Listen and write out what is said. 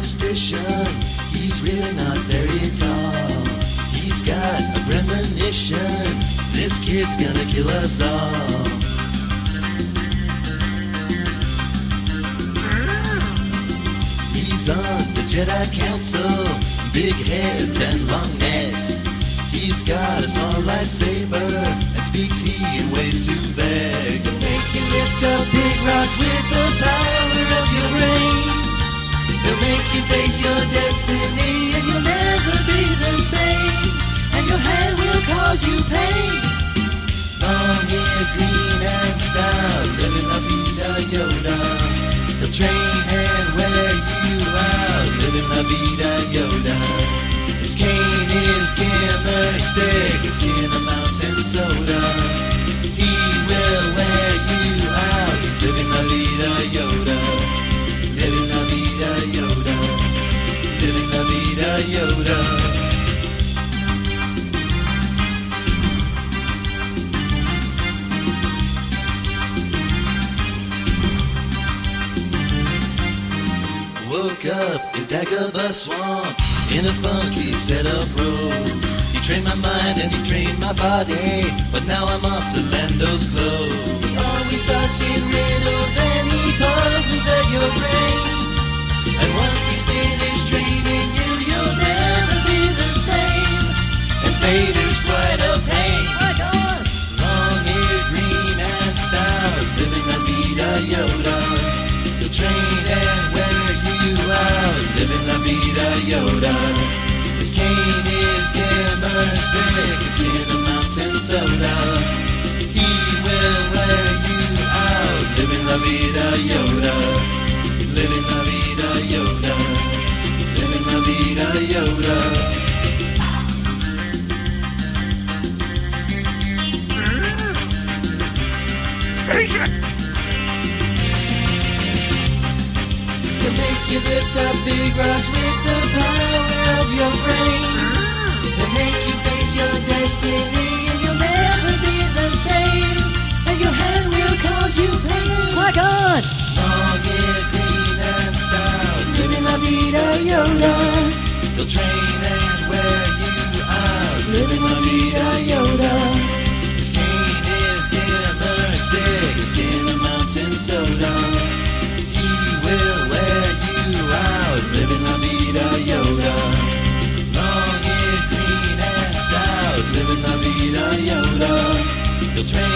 superstition. He's really not very tall. He's got a premonition. This kid's gonna kill us all. He's on the Jedi Council, big heads and long necks. He's got a small lightsaber and speaks he in ways to vex. To make you lift up big rocks with the power of your brain. He'll make you face your destiny and you'll never be the same. And your hand will cause you pain. Long-haired, green and stout, living la vida Yoda. He'll train and wear you out, living la vida Yoda. His cane is gimmer stick, it's in a mountain soda. He will wear you out, he's living la vida Yoda. Living la vida Yoda. Living la vida Yoda. Woke up in Dagobah Swamp in a funky set of rules. He trained my mind and he trained my body, but now I'm off to Lando's clothes. He always talks in riddles and he puzzles at your brain. And once he's finished training you, you'll never be the same. And Vader's quite a pain. Long-haired, green and stout, living la vida Yoda. He'll train and wear you out, living la vida Yoda. His cane is gimmer stick, it's in a mountain soda. He will wear you out, living la vida Yoda. He's living la vida Yoda. Living la vida Yoda. He'll make you lift up big rocks with the power of your brain. He'll make you face your destiny and you'll never be the same. And your hand will cause you pain. My God! Long-haired, green and stout, living la vida Yoda. He'll train and wear you out, living la vida Yoda. His cane is gimmer stick, it's in a mountain soda. He will wear you out, living la vida Yoda. Long-haired, green and stout, living la vida Yoda. He'll train